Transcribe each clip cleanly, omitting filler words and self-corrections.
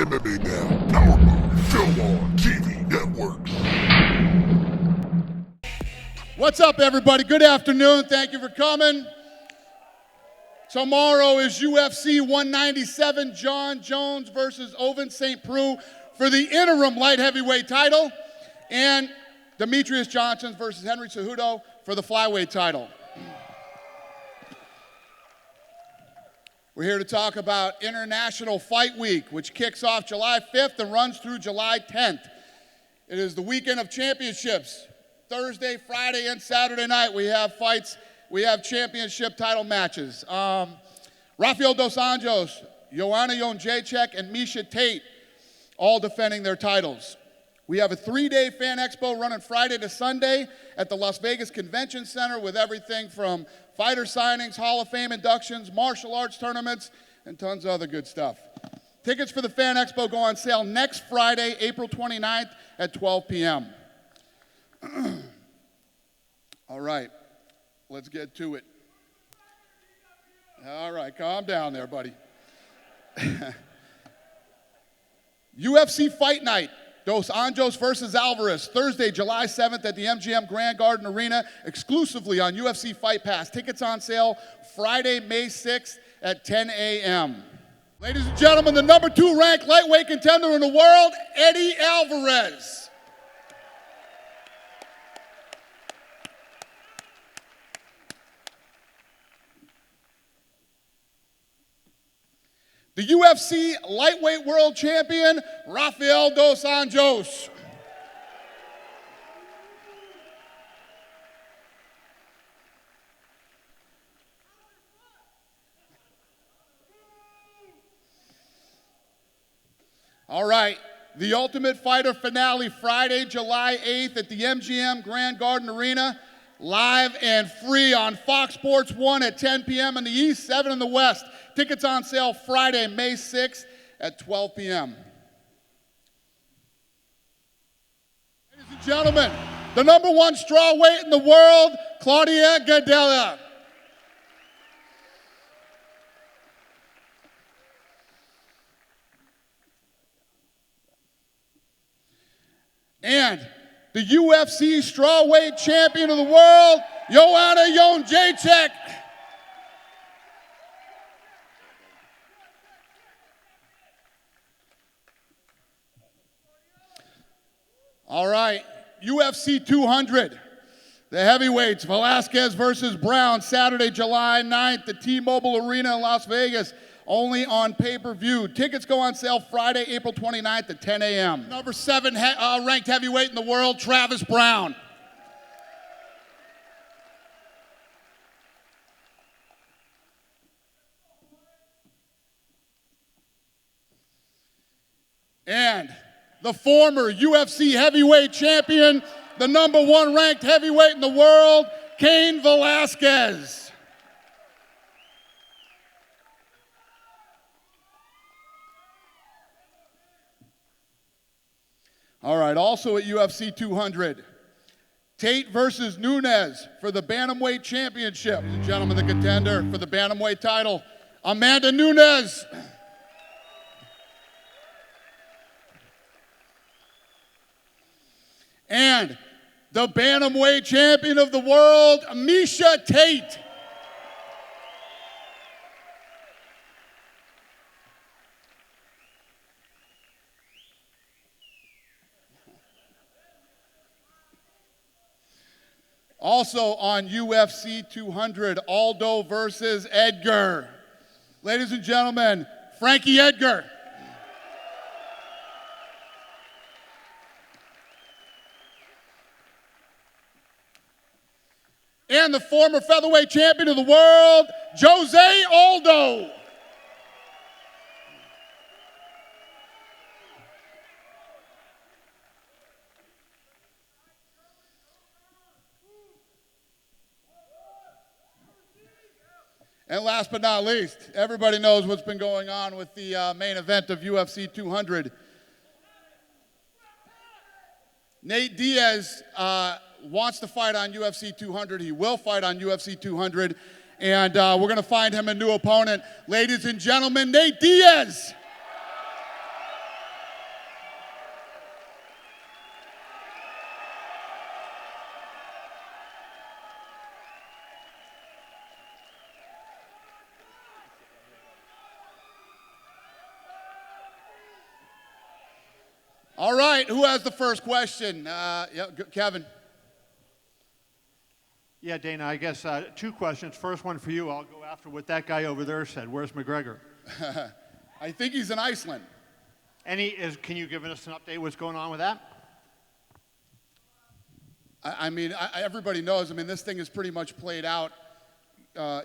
MMA Now, powered by Film On TV Networks. What's up, everybody? Good afternoon. Thank you for coming. Tomorrow is UFC 197, John Jones versus Ovince St. Preux for the interim light heavyweight title, and Demetrious Johnson versus Henry Cejudo for the flyweight title. We're here to talk about International Fight Week, which kicks off July 5th and runs through July 10th. It is the weekend of championships. Thursday, Friday, and Saturday night we have fights. We have championship title matches. Rafael dos Anjos, Joanna Jędrzejczyk, and Miesha Tate all defending their titles. We have a 3-day fan expo running Friday to Sunday at the Las Vegas Convention Center with everything from fighter signings, Hall of Fame inductions, martial arts tournaments, and tons of other good stuff. Tickets for the fan expo go on sale next Friday, April 29th at 12 p.m. All right, let's get to it. All right, calm down there, buddy. UFC Fight Night. Dos Anjos versus Alvarez, Thursday, July 7th at the MGM Grand Garden Arena, exclusively on UFC Fight Pass. Tickets on sale Friday, May 6th at 10 a.m. Ladies and gentlemen, the number 2 ranked lightweight contender in the world, Eddie Alvarez. The UFC lightweight world champion, Rafael dos Anjos. All right, the Ultimate Fighter finale, Friday, July 8th at the MGM Grand Garden Arena, live and free on Fox Sports 1 at 10 p.m. in the East, 7 in the West. Tickets on sale Friday, May 6th at 12 p.m. Ladies and gentlemen, the number 1 strawweight in the world, Claudia Gadelha. And the UFC strawweight champion of the world, Joanna Jędrzejczyk. All right, UFC 200, the heavyweights, Velasquez versus Browne, Saturday, July 9th, at T-Mobile Arena in Las Vegas, only on pay-per-view. Tickets go on sale Friday, April 29th at 10 a.m. Number 7 ranked heavyweight in the world, Travis Browne. And the former UFC heavyweight champion, the number 1 ranked heavyweight in the world, Cain Velasquez. All right, also at UFC 200, Tate versus Nunez for the Bantamweight Championship. Ladies and gentlemen, the contender for the Bantamweight title, Amanda Nunez. And the Bantamweight champion of the world, Miesha Tate. Also on UFC 200, Aldo versus Edgar. Ladies and gentlemen, Frankie Edgar. And the former featherweight champion of the world, Jose Aldo. And last but not least, everybody knows what's been going on with the main event of UFC 200. Nate Diaz wants to fight on UFC 200. He will fight on UFC 200. And we're going to find him a new opponent. Ladies and gentlemen, Nate Diaz. All right, who has the first question? Kevin. Yeah, Dana, I guess 2 questions. First one for you. I'll go after what that guy over there said. Where's McGregor? I think he's in Iceland. Can you give us an update what's going on with that? I mean, everybody knows. I mean, this thing is pretty much played out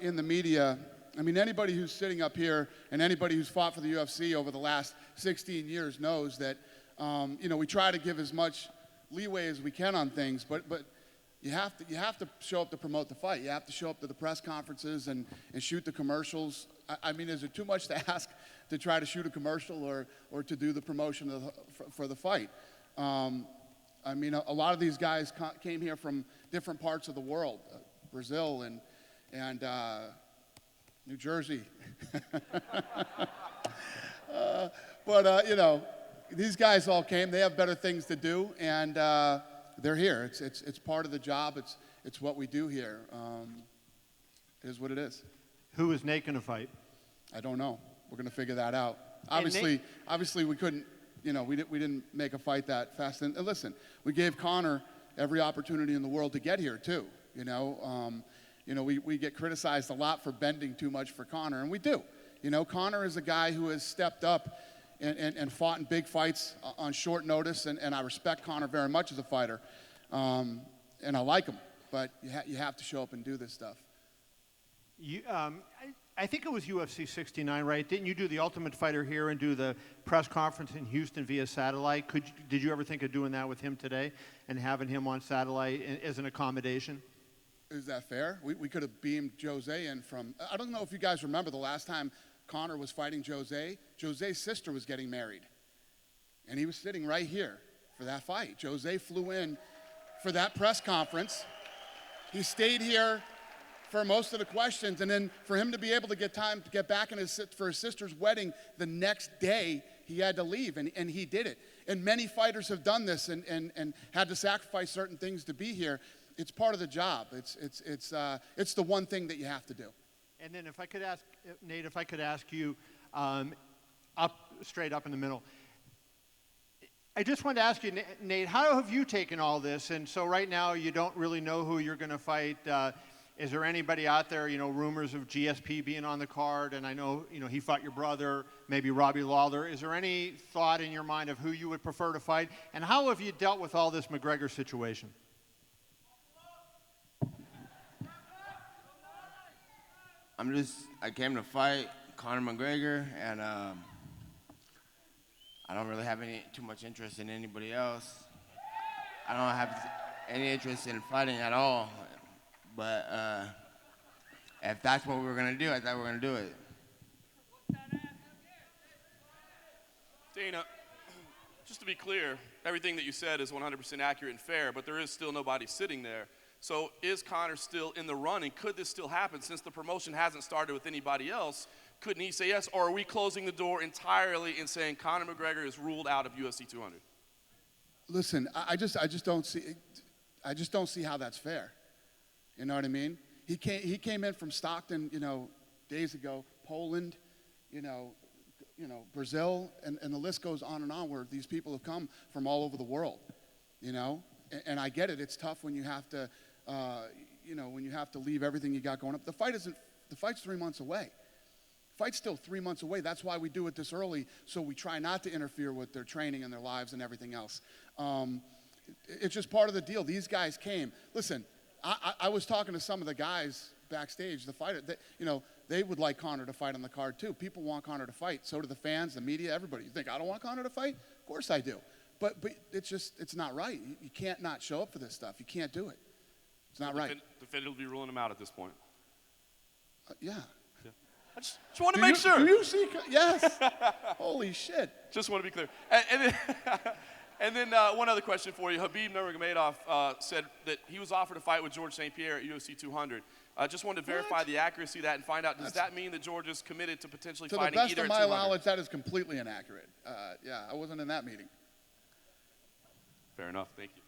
in the media. I mean, anybody who's sitting up here and anybody who's fought for the UFC over the last 16 years knows that, we try to give as much leeway as we can on things, but you have to show up to promote the fight. You have to show up to the press conferences and shoot the commercials. I mean, is it too much to ask to try to shoot a commercial or to do the promotion for the fight? I mean, a lot of these guys came here from different parts of the world, Brazil and New Jersey. These guys all came. They have better things to do, and they're here. It's part of the job. It's what we do here. It is what it is. Who is Nate going to fight? I don't know. We're going to figure that out. Obviously, we couldn't. We didn't make a fight that fast. And listen, we gave Conor every opportunity in the world to get here too. We get criticized a lot for bending too much for Conor, and we do. Conor is a guy who has stepped up and fought in big fights on short notice, and I respect Conor very much as a fighter, and I like him. But you have to show up and do this stuff. I think it was UFC 69, right? Didn't you do the Ultimate Fighter here and do the press conference in Houston via satellite? Did you ever think of doing that with him today and having him on satellite as an accommodation? Is that fair? We could have beamed Jose in from. I don't know if you guys remember the last time Conor was fighting Jose. Jose's sister was getting married, and he was sitting right here for that fight. Jose flew in for that press conference. He stayed here for most of the questions, and then for him to be able to get time to get back for his sister's wedding the next day, he had to leave, and he did it. And many fighters have done this and had to sacrifice certain things to be here. It's part of the job. It's the one thing that you have to do. And then if I could ask, Nate, you, straight up in the middle. I just wanted to ask you, Nate, how have you taken all this? And so right now you don't really know who you're going to fight. Is there anybody out there, rumors of GSP being on the card? And I know, he fought your brother, maybe Robbie Lawler. Is there any thought in your mind of who you would prefer to fight? And how have you dealt with all this McGregor situation? I came to fight Conor McGregor, and I don't really have too much interest in anybody else. I don't have any interest in fighting at all. But if that's what we were going to do, I thought we were going to do it. Dana, just to be clear, everything that you said is 100% accurate and fair, but there is still nobody sitting there. So is Conor still in the running? Could this still happen? Since the promotion hasn't started with anybody else, couldn't he say yes? Or are we closing the door entirely and saying Conor McGregor is ruled out of UFC 200? Listen, I just don't see how that's fair. You know what I mean? He came in from Stockton, days ago, Poland, Brazil, and the list goes on and on where these people have come from all over the world, And I get it. It's tough when you have to, leave everything you got going up. The fight's 3 months away. The fight's still 3 months away. That's why we do it this early, so we try not to interfere with their training and their lives and everything else. It's just part of the deal. These guys came. Listen, I was talking to some of the guys backstage, the fighter, they would like Conor to fight on the card too. People want Conor to fight. So do the fans, the media, everybody. You think I don't want Conor to fight? Of course I do. But it's not right. You can't not show up for this stuff. You can't do it. It's not right. Definitively ruling him out at this point. Yeah. I just want to make sure. Do you see? Yes. Holy shit. Just want to be clear. And then one other question for you. Khabib Nurmagomedov said that he was offered a fight with George St. Pierre at UFC 200. I just wanted to verify the accuracy of that and find out, does that mean that George is committed to potentially fighting either at 200? To the best of my knowledge, that is completely inaccurate. I wasn't in that meeting. Fair enough. Thank you.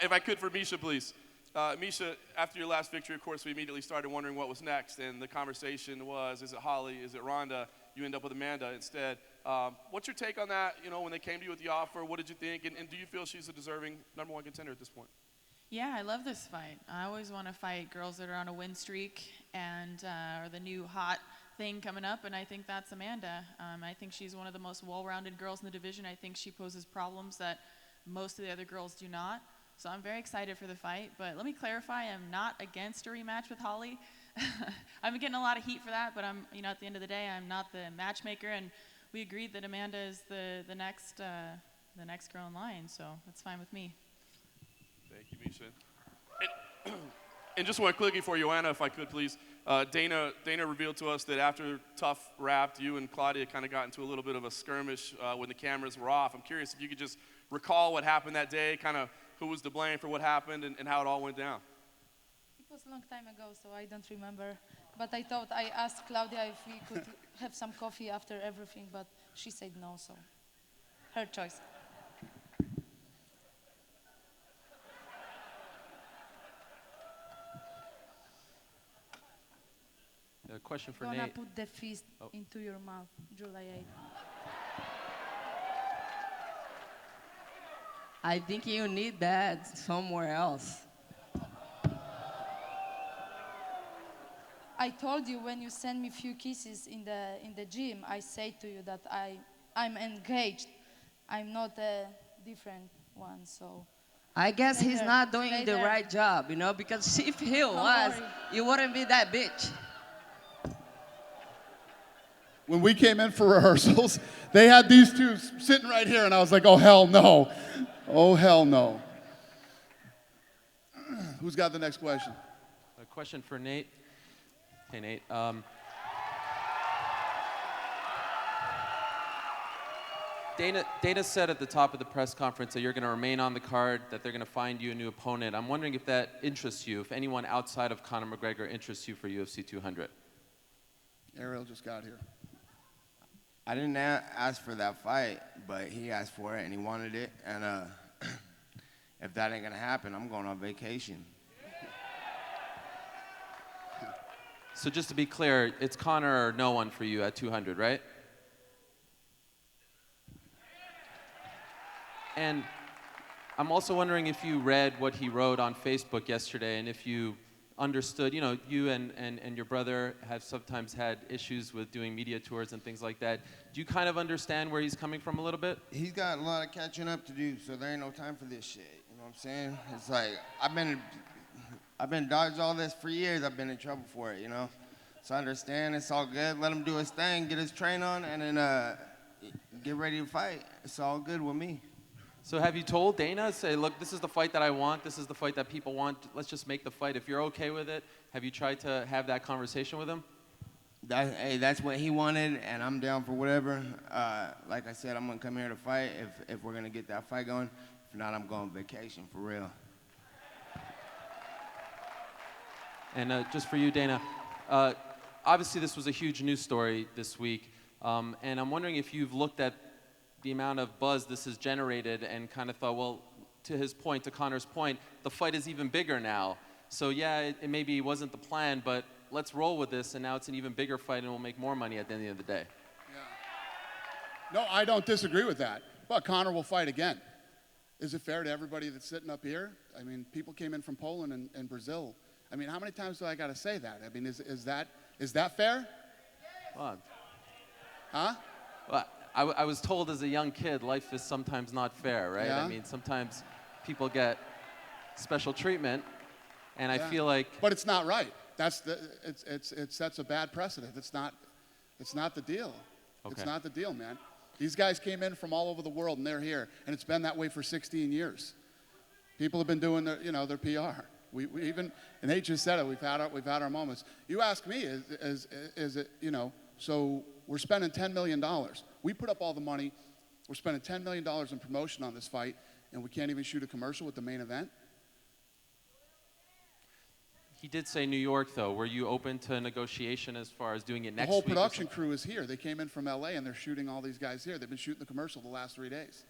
If I could, for Miesha, please. Miesha, after your last victory, of course, we immediately started wondering what was next, and the conversation was, is it Holly, is it Ronda? you end up with Amanda instead. What's your take on that? You know, when they came to you with the offer, what did you think? And do you feel she's a deserving #1 contender at this point? Yeah, I love this fight. I always want to fight girls that are on a win streak and are the new hot thing coming up, and I think that's Amanda. I think she's one of the most well-rounded girls in the division. I think she poses problems that most of the other girls do not. So I'm very excited for the fight, but let me clarify, I'm not against a rematch with Holly. I'm getting a lot of heat for that, but I'm, at the end of the day, I'm not the matchmaker, and we agreed that Amanda is the next girl in line, so that's fine with me. Thank you, Miesha. And just one quickie for Joanna, if I could, please. Dana revealed to us that after Tough wrapped, you and Claudia kind of got into a little bit of a skirmish when the cameras were off. I'm curious if you could just recall what happened that day, kind of who was to blame for what happened and how it all went down. It was a long time ago, so I don't remember. But I asked Claudia if we could have some coffee after everything, but she said no, so her choice. A question for I'm gonna Nate. put the fist into your mouth, July 8th. I think you need that somewhere else. I told you when you send me few kisses in the gym, I say to you that I'm engaged. I'm not a different one, so. I guess Stay he's there. not doing Stay the there. right job, because if he was, worry. you wouldn't be that bitch. When we came in for rehearsals, they had these two sitting right here, and I was like, oh, hell no. Oh, hell no. Who's got the next question? A question for Nate. Hey, Nate. Dana said at the top of the press conference that you're going to remain on the card, that they're going to find you a new opponent. I'm wondering if that interests you, if anyone outside of Conor McGregor interests you for UFC 200. Ariel just got here. I didn't ask for that fight, but he asked for it and he wanted it. And if that ain't gonna happen, I'm going on vacation. So just to be clear, it's Conor or no one for you at 200, right? And I'm also wondering if you read what he wrote on Facebook yesterday and if you understood, you and your brother have sometimes had issues with doing media tours and things like that. Do you kind of understand where he's coming from a little bit? He's got a lot of catching up to do, so there ain't no time for this shit. You know what I'm saying? It's like, I've been dodged all this for years. I've been in trouble for it, So I understand, it's all good. Let him do his thing, get his train on, and then get ready to fight. It's all good with me. So have you told Dana, say, look, this is the fight that I want, this is the fight that people want, let's just make the fight. If you're okay with it, have you tried to have that conversation with him? That's what he wanted, and I'm down for whatever. Like I said, I'm gonna come here to fight if we're gonna get that fight going. If not, I'm going on vacation, for real. And just for you, Dana, obviously this was a huge news story this week, and I'm wondering if you've looked at the amount of buzz this has generated and kind of thought, well, to Conor's point, the fight is even bigger now. So yeah, it maybe wasn't the plan, but let's roll with this, and now it's an even bigger fight and we'll make more money at the end of the day. Yeah. No, I don't disagree with that, but Conor will fight again. Is it fair to everybody that's sitting up here? I mean, people came in from Poland and Brazil. I mean, how many times do I got to say that? I mean, is that fair? Well, Huh? well, I was told as a young kid, life is sometimes not fair, right? Yeah. I mean, sometimes people get special treatment, and I Yeah. feel like... But it's not right. It sets a bad precedent. It's not the deal. Okay. It's not the deal, man. These guys came in from all over the world, and they're here, and it's been that way for 16 years. People have been doing their PR. We even, and they just said it. We've had our moments. You ask me, is it So we're spending $10 million. We put up all the money. We're spending $10 million in promotion on this fight, and we can't even shoot a commercial with the main event. He did say New York, though. Were you open to negotiation as far as doing it next The whole week? production crew is here. They came in from LA, and they're shooting all these guys here. They've been shooting the commercial the last 3 days.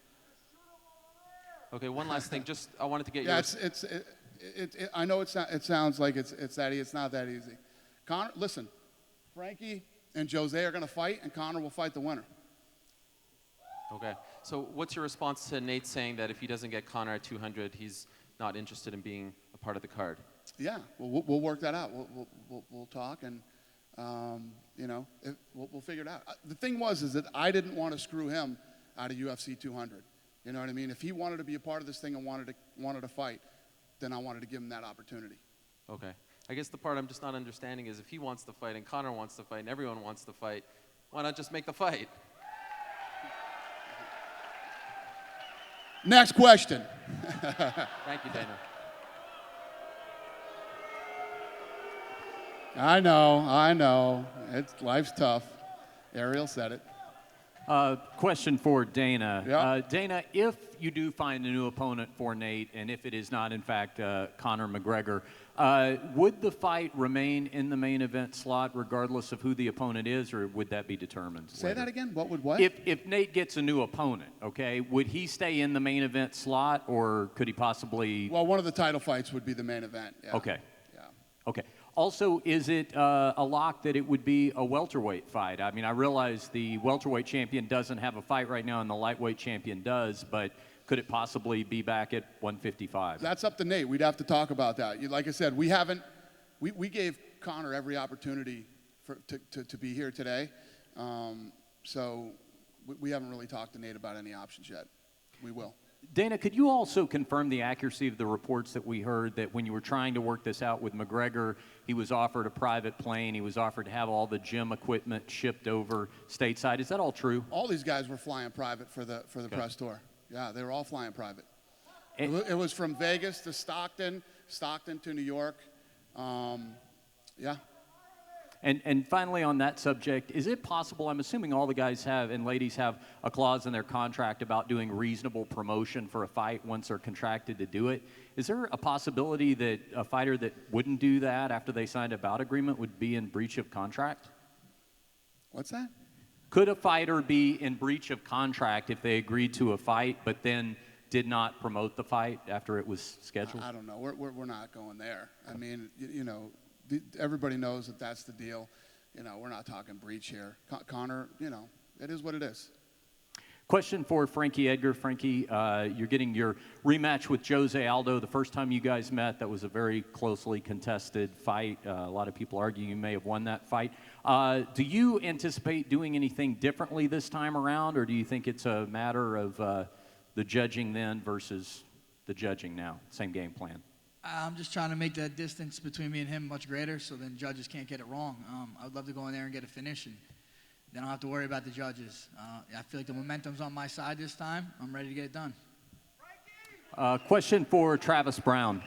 Okay, one last thing. Just I wanted to get Yeah, your... I know it sounds like it's that easy. It's not that easy. Conor, listen, Frankie and Jose are going to fight, and Conor will fight the winner. Okay. So what's your response to Nate saying that if he doesn't get Conor at 200, he's not interested in being a part of the card? Yeah, we'll work that out. We'll talk, and we'll figure it out. The thing is that I didn't want to screw him out of UFC 200. You know what I mean? If he wanted to be a part of this thing and wanted to fight, then I wanted to give him that opportunity. Okay. I guess the part I'm just not understanding is if he wants to fight and Conor wants to fight and everyone wants to fight, why not just make the fight? Next question. Thank you, Dana. I know. Life's tough. Ariel said it. Question for Dana. Yeah. Dana, if you do find a new opponent for Nate, and if it is not, in fact, Conor McGregor, would the fight remain in the main event slot regardless of who the opponent is, or would that be determined Say later? that again? What would what? If Nate gets a new opponent, okay, would he stay in the main event slot, or could he possibly... Well, one of the title fights would be the main event. Yeah. Okay. Yeah. Okay. Also, is it a lock that it would be a welterweight fight? I mean, I realize the welterweight champion doesn't have a fight right now and the lightweight champion does, but could it possibly be back at 155? That's up to Nate. We'd have to talk about that. Like I said, we gave Conor every opportunity to be here today. So we haven't really talked to Nate about any options yet. We will. Dana, could you also confirm the accuracy of the reports that we heard that when you were trying to work this out with McGregor, he was offered a private plane, he was offered to have all the gym equipment shipped over stateside? Is that all true? All these guys were flying private for the press tour. Yeah, they were all flying private. It was from Vegas to Stockton to New York. Yeah. And finally on that subject, is it possible, I'm assuming all the guys have and ladies have a clause in their contract about doing reasonable promotion for a fight once they're contracted to do it. Is there a possibility that a fighter that wouldn't do that after they signed a bout agreement would be in breach of contract? What's that? Could a fighter be in breach of contract if they agreed to a fight but then did not promote the fight after it was scheduled? I don't know. We're not going there. I mean, everybody knows that that's the deal. We're not talking breach here. Conor, it is what it is. Question for Frankie Edgar. Frankie, you're getting your rematch with Jose Aldo. The first time you guys met, that was a very closely contested fight. A lot of people argue you may have won that fight. Do you anticipate doing anything differently this time around, or do you think it's a matter of the judging then versus the judging now? Same game plan. I'm just trying to make that distance between me and him much greater so then judges can't get it wrong. I would love to go in there and get a finish, and then I don't have to worry about the judges. I feel like the momentum's on my side this time. I'm ready to get it done. Question for Travis Browne.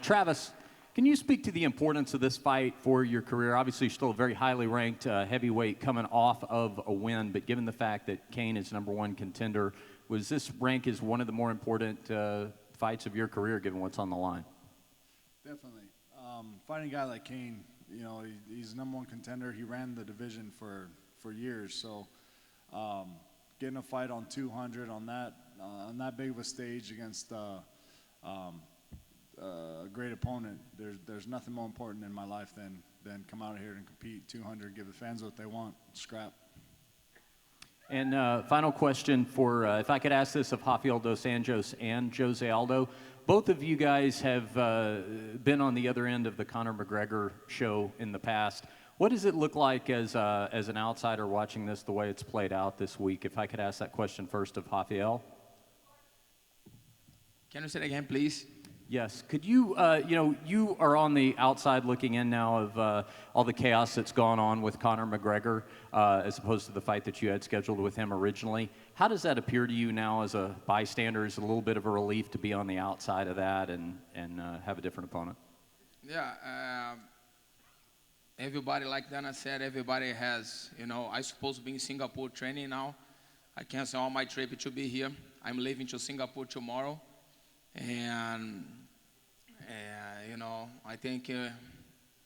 Travis, can you speak to the importance of this fight for your career? Obviously, you're still a very highly ranked heavyweight coming off of a win, but given the fact that Cain is #1 contender, was this rank as one of the more important fights of your career given what's on the line? Definitely. Fighting a guy like Cain, he's #1 contender. He ran the division for years. So getting a fight on 200 on that big of a stage against a great opponent, there's nothing more important in my life than come out here and compete 200, give the fans what they want, scrap. And final question for, if I could ask this of Rafael dos Anjos and Jose Aldo. Both of you guys have been on the other end of the Conor McGregor show in the past. What does it look like as an outsider watching this, the way it's played out this week? If I could ask that question first of Rafael. Can you say it again, please? Yes. Could you, you are on the outside looking in now of all the chaos that's gone on with Conor McGregor as opposed to the fight that you had scheduled with him originally. How does that appear to you now as a bystander? Is it a little bit of a relief to be on the outside of that and have a different opponent? Yeah. Everybody, like Dana said, everybody has, I'm supposed to be in Singapore training now. I cancel all my trip to be here. I'm leaving to Singapore tomorrow. And I think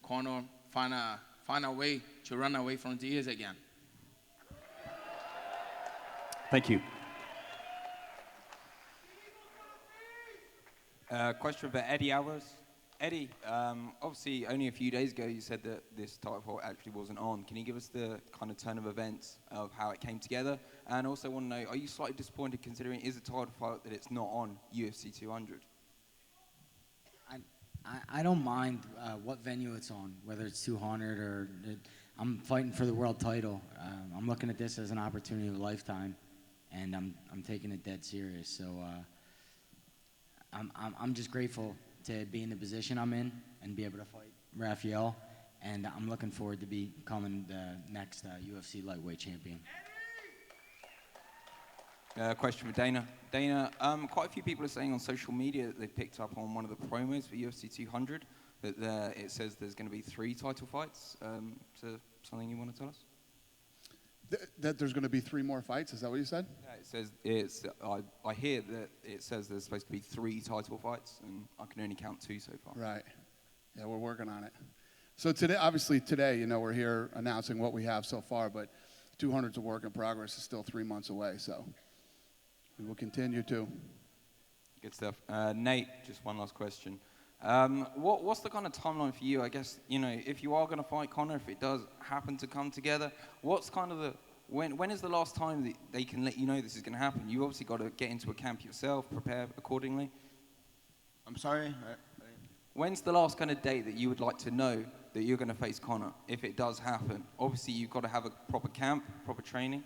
Conor find a way to run away from Diaz again. Thank you. Question for Eddie Alvarez. Eddie, obviously only a few days ago you said that this title fight actually wasn't on. Can you give us the kind of turn of events of how it came together? And also want to know, are you slightly disappointed considering it is a title fight that it's not on UFC 200? I don't mind what venue it's on, whether it's 200 or I'm fighting for the world title. I'm looking at this as an opportunity of a lifetime, and I'm taking it dead serious. So I'm just grateful to be in the position I'm in and be able to fight Rafael, and I'm looking forward to becoming the next UFC lightweight champion. Question for Dana. Dana, quite a few people are saying on social media that they picked up on one of the promos for UFC 200 that it says there's going to be 3 title fights. So something you want to tell us? That there's going to be 3 more fights? Is that what you said? Yeah, it says I hear that it says there's supposed to be 3 title fights, and I can only count 2 so far. Right. Yeah, we're working on it. So today, we're here announcing what we have so far, but 200's a work in progress. It's still 3 months away, so we will continue to. Good stuff. Nate, just one last question. What's the kind of timeline for you? I guess, if you are going to fight Conor, if it does happen to come together, what's kind of when is the last time that they can let you know this is going to happen? You obviously got to get into a camp yourself, prepare accordingly. I'm sorry? When's the last kind of date that you would like to know that you're going to face Conor, if it does happen? Obviously, you've got to have a proper camp, proper training.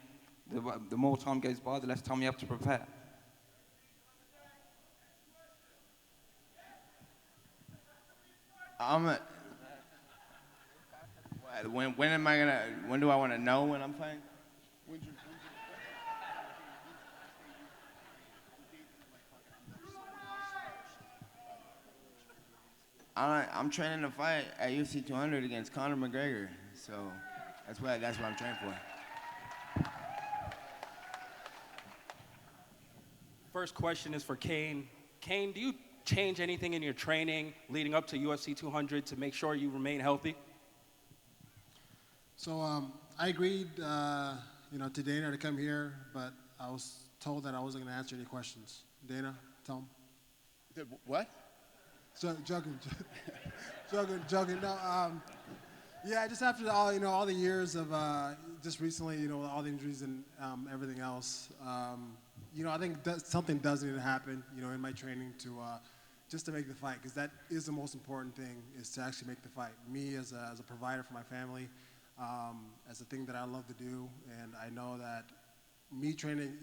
The more time goes by, the less time you have to prepare. When do I want to know when I'm fighting? I'm training to fight at UFC 200 against Conor McGregor, so that's what I'm training for. First question is for Cain. Cain, do you change anything in your training leading up to UFC 200 to make sure you remain healthy? So I agreed, to Dana to come here, but I was told that I wasn't going to answer any questions. Dana, tell him. What? So, joking. No, yeah, just after all the years of just recently, all the injuries and everything else, I think something does need to happen, in my training to just to make the fight, because that is the most important thing, is to actually make the fight. Me as a provider for my family, as a thing that I love to do, and I know that me training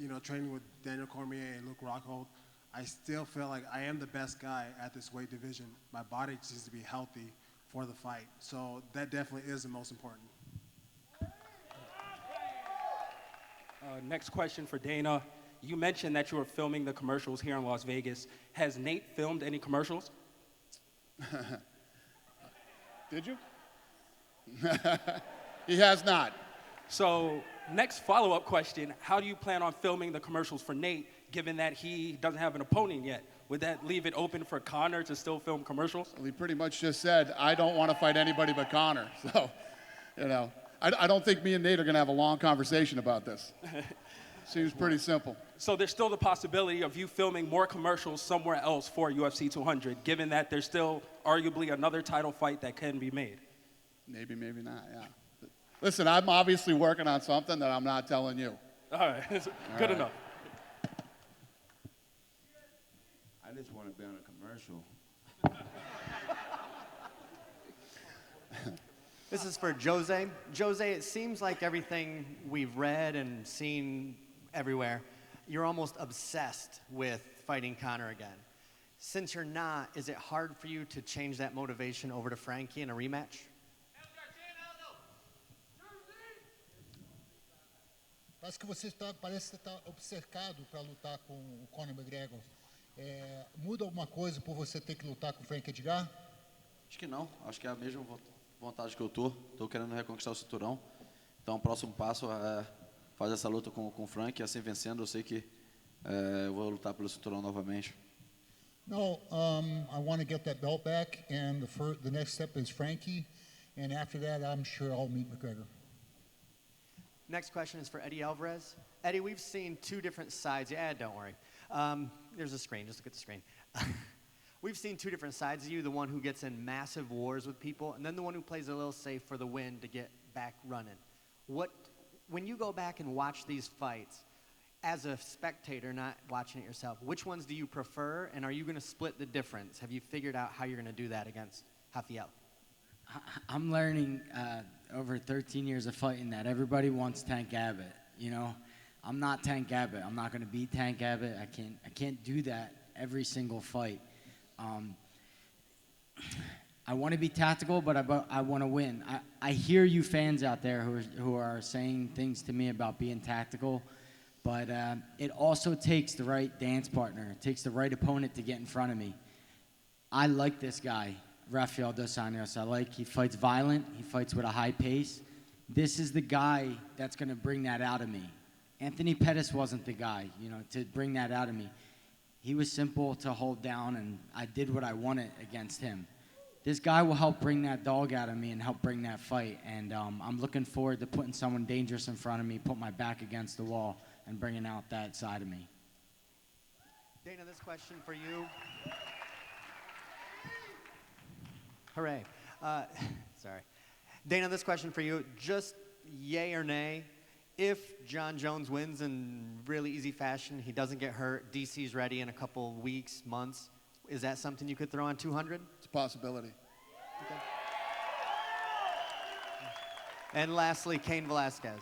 with Daniel Cormier and Luke Rockhold, I still feel like I am the best guy at this weight division. My body just needs to be healthy for the fight. So that definitely is the most important. Next question for Dana. You mentioned that you were filming the commercials here in Las Vegas. Has Nate filmed any commercials? Did you? He has not. So, next follow-up question, how do you plan on filming the commercials for Nate, given that he doesn't have an opponent yet? Would that leave it open for Conor to still film commercials? Well, he pretty much just said, I don't want to fight anybody but Conor. So, I don't think me and Nate are going to have a long conversation about this. Seems pretty simple. So there's still the possibility of you filming more commercials somewhere else for UFC 200, given that there's still arguably another title fight that can be made. Maybe, maybe not, yeah. Listen, I'm obviously working on something that I'm not telling you. All right, good enough. I just want to be on a commercial. This is for Jose. Jose, it seems like everything we've read and seen everywhere, you're almost obsessed with fighting Conor again. Since you're not, is it hard for you to change that motivation over to Frankie in a rematch? Parece que você está obcecado para lutar com o Conor McGregor. Muda alguma coisa por você ter que lutar com o Frank Edgar? Acho que não. Acho que é a mesma vontade que eu tô. Tô querendo reconquistar o cinturão. Então, o próximo passo é fazer essa luta com o Frank. Assim, vencendo, eu sei que eu vou lutar pelo cinturão novamente. No, I want to get that belt back, and the next step is Frankie, and after that, I'm sure I'll meet McGregor. Next question is for Eddie Alvarez. Eddie, we've seen two different sides. Yeah, don't worry. There's a screen. Just look at the screen. we've seen two different sides of you, the one who gets in massive wars with people, and then the one who plays a little safe for the win to get back running. When you go back and watch these fights, as a spectator, not watching it yourself, which ones do you prefer, and are you going to split the difference? Have you figured out how you're going to do that against Rafael? I'm learning over 13 years of fighting that everybody wants Tank Abbott. You know, I'm not Tank Abbott. I'm not going to be Tank Abbott. I can't do that every single fight. I want to be tactical, but I want to win. I hear you fans out there who are saying things to me about being tactical, but it also takes the right dance partner. It takes the right opponent to get in front of me. I like this guy, Rafael dos Anjos. He fights violent. He fights with a high pace. This is the guy that's going to bring that out of me. Anthony Pettis wasn't the guy, to bring that out of me. He was simple to hold down, and I did what I wanted against him. This guy will help bring that dog out of me and help bring that fight, and I'm looking forward to putting someone dangerous in front of me, put my back against the wall, and bringing out that side of me. Dana, this question for you. Hooray. Sorry. Dana, this question for you. Just yay or nay, if John Jones wins in really easy fashion, he doesn't get hurt, DC's ready in a couple weeks, months, is that something you could throw on 200? It's a possibility. Okay. And lastly, Cain Velasquez.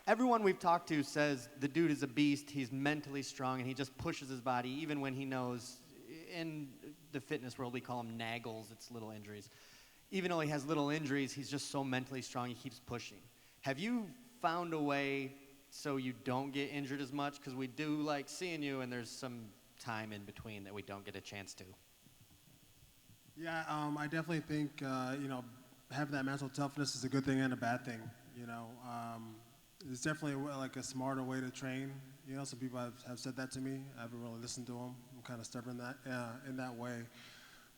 Everyone we've talked to says the dude is a beast, he's mentally strong, and he just pushes his body even when he knows, in the fitness world we call them naggles, it's little injuries. Even though he has little injuries, he's just so mentally strong, he keeps pushing. Have you found a way so you don't get injured as much? Because we do like seeing you, and there's some time in between that we don't get a chance to. Yeah, I definitely think, having that mental toughness is a good thing and a bad thing. It's definitely like a smarter way to train. Some people have said that to me. I haven't really listened to them. I'm kind of stubborn in that way.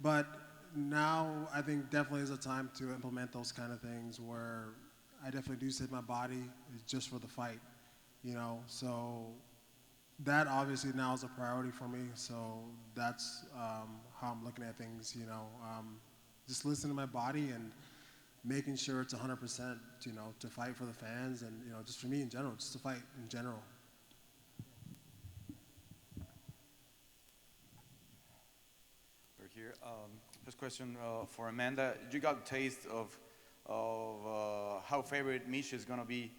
But now I think definitely is a time to implement those kind of things where I definitely do say my body is just for the fight, So that obviously now is a priority for me. So that's how I'm looking at things, just listening to my body and making sure it's 100%, to fight for the fans and, just for me in general, just to fight in general. We're here. First question for Amanda. You got a taste of how favorite Miesha is going to be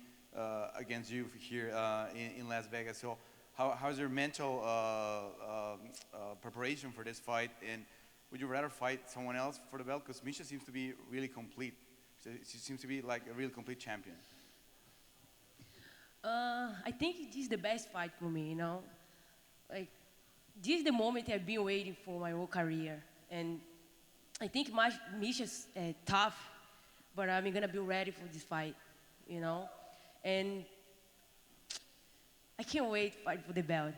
against you here in Las Vegas. So how's your mental preparation for this fight? And would you rather fight someone else for the belt? Because Miesha seems to be really complete. She seems to be like a really complete champion. I think this is the best fight for me, Like, this is the moment I've been waiting for my whole career. And I think Miesha's tough, but I'm going to be ready for this fight, And I can't wait to fight for the belt,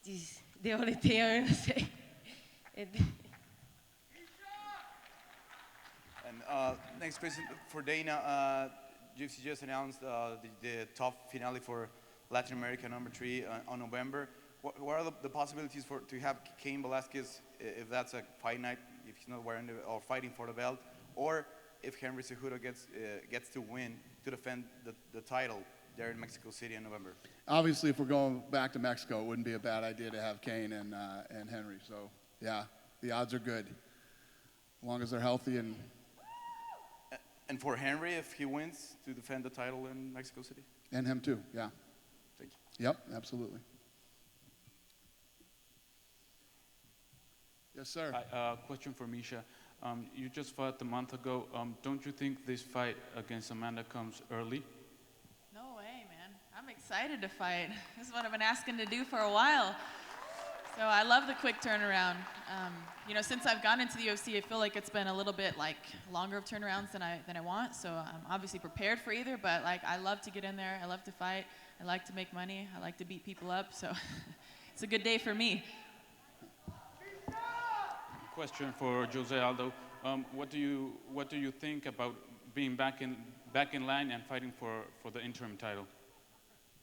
This is the only thing I'm going to say. And next question for Dana. UFC just announced the top finale for Latin America #3 on November. What are the possibilities to have Cain Velasquez, if that's a fight night, if he's not wearing or fighting for the belt, or if Henry Cejudo gets to win to defend the title there in Mexico City in November? Obviously, if we're going back to Mexico, it wouldn't be a bad idea to have Cain and Henry. So, yeah, the odds are good, as long as they're healthy. And for Henry, if he wins, to defend the title in Mexico City? And him too, yeah. Thank you. Yep, absolutely. Yes, sir. Hi, question for Miesha. You just fought a month ago. Don't you think this fight against Amanda comes early? No way, man. I'm excited to fight. This is what I've been asking to do for a while. So I love the quick turnaround. Since I've gone into the UFC, I feel like it's been a little bit longer of turnarounds than I want. So I'm obviously prepared for either, but I love to get in there. I love to fight. I like to make money. I like to beat people up. So it's a good day for me. Question for Jose Aldo. What do you think about being back in line and fighting for the interim title?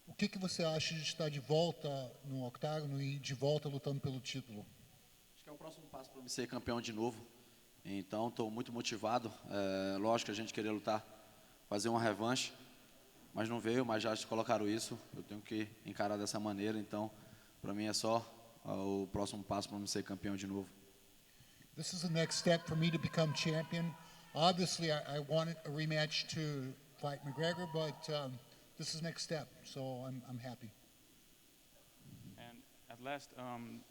O que você acha de estar de volta no octágono e de volta lutando pelo título? o próximo passo para me ser campeão de novo. Então, estou muito motivado. Lógico que a gente queria lutar, fazer uma revanche, mas não veio, mas já colocaram isso. Eu tenho que encarar dessa maneira. Então, para mim é só o próximo passo para me ser campeão de novo. This is the next step for me to become champion. Obviously, I wanted a rematch to fight McGregor, but this is the next step, so I'm happy. And at last,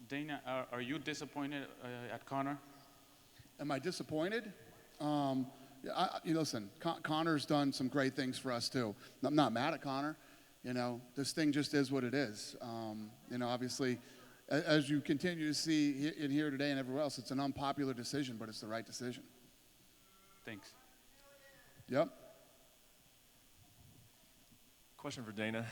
Dana, are you disappointed at Conor? Am I disappointed? Listen, Conor's done some great things for us too. I'm not mad at Conor. This thing just is what it is. Obviously, as you continue to see in here today and everywhere else, it's an unpopular decision, but it's the right decision. Thanks. Yep. Question for Dana.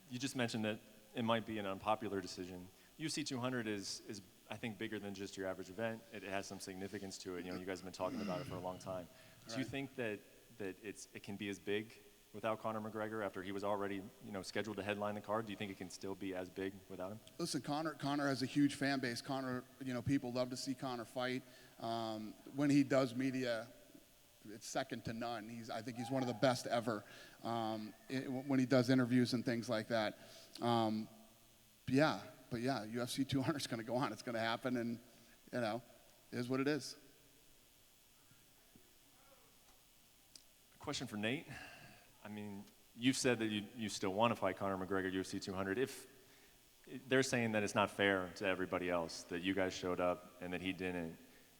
You just mentioned that it might be an unpopular decision. UFC 200 is I think, bigger than just your average event. It has some significance to it. You guys have been talking about it for a long time. Do you think that it can be as big without Conor McGregor after he was already, scheduled to headline the card? Do you think it can still be as big without him? Listen, Conor has a huge fan base. Conor, people love to see Conor fight. When he does media, it's second to none. I think he's one of the best ever when he does interviews and things like that. But yeah, UFC 200 is going to go on. It's going to happen, and, it is what it is. Question for Nate. I mean, you've said that you still want to fight Conor McGregor at UFC 200. If they're saying that it's not fair to everybody else, that you guys showed up and that he didn't,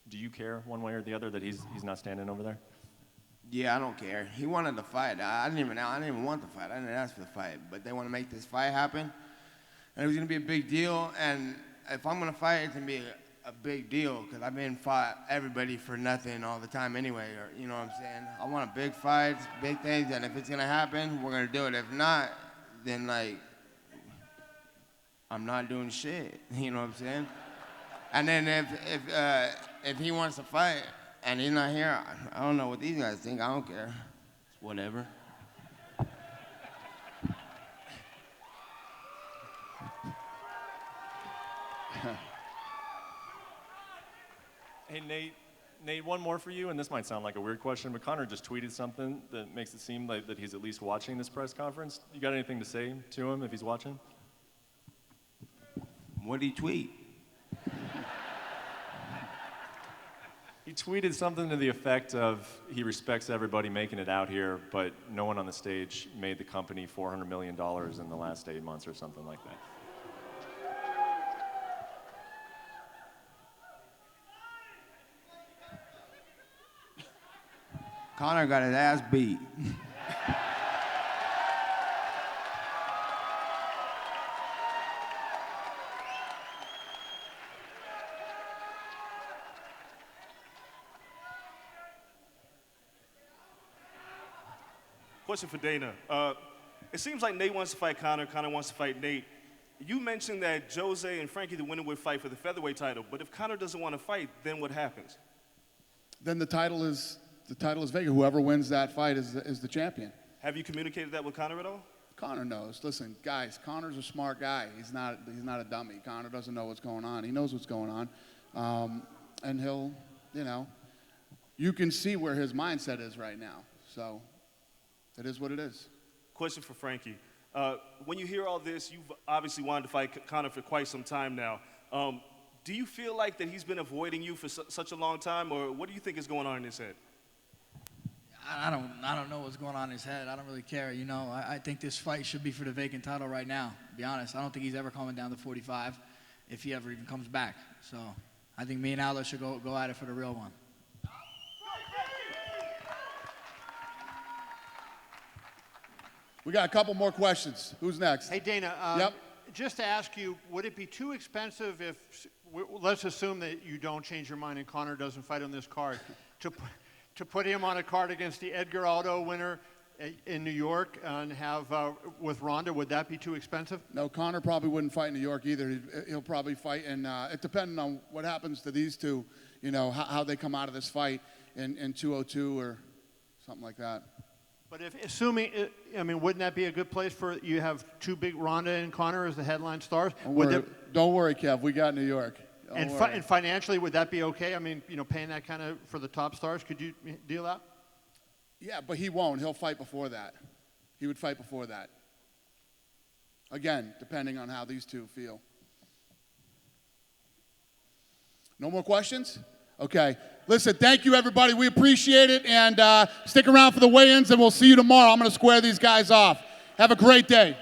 do you care one way or the other that he's not standing over there? Yeah, I don't care. He wanted to fight. I didn't even want the fight. I didn't ask for the fight, but they want to make this fight happen. And it was going to be a big deal, and if I'm going to fight, it's going to be a big deal, because I've been fought everybody for nothing all the time anyway, or, you know what I'm saying? I want big fights, big things, and if it's going to happen, we're going to do it. If not, then, I'm not doing shit, you know what I'm saying? And then if he wants to fight, and he's not here, I don't know what these guys think, I don't care. It's whatever. Hey, Nate, one more for you, and this might sound like a weird question, but Conor just tweeted something that makes it seem like that he's at least watching this press conference. You got anything to say to him if he's watching? What did he tweet? He tweeted something to the effect of he respects everybody making it out here, but no one on the stage made the company $400 million in the last 8 months or something like that. Conor got his ass beat. Question for Dana. It seems like Nate wants to fight Conor, Conor wants to fight Nate. You mentioned that Jose and Frankie, the winner, would fight for the featherweight title, but if Conor doesn't want to fight, then what happens? Then the title is vacant. Whoever wins that fight is the champion. Have you communicated that with Conor at all? Conor knows. Listen, guys, Conor's a smart guy. He's not a dummy. Conor doesn't know what's going on. He knows what's going on. And he'll, you can see where his mindset is right now. So it is what it is. Question for Frankie. When you hear all this, you've obviously wanted to fight Conor for quite some time now. Do you feel like that he's been avoiding you for such a long time, or what do you think is going on in his head? I don't know what's going on in his head. I don't really care. I think this fight should be for the vacant title right now, to be honest. I don't think he's ever coming down to 45 if he ever even comes back. So I think me and Aldo should go at it for the real one. We got a couple more questions. Who's next? Hey, Dana. Yep. Just to ask you, would it be too expensive if, let's assume that you don't change your mind and Conor doesn't fight on this card, to put him on a card against the Edgar Aldo winner in New York and have with Ronda? Would that be too expensive? No, Conor probably wouldn't fight in New York either. He'll probably fight, and it depending on what happens to these two, how they come out of this fight in 202 or something like that. But wouldn't that be a good place for you have two big Ronda and Conor as the headline stars? Don't worry, Kev. We got New York. And, and financially, would that be okay? I mean, you know, paying that kind of for the top stars, could you deal that? Yeah, but he won't. He'll fight before that. He would fight before that. Again, depending on how these two feel. No more questions? Okay. Listen, thank you, everybody. We appreciate it. And stick around for the weigh-ins, and we'll see you tomorrow. I'm going to square these guys off. Have a great day.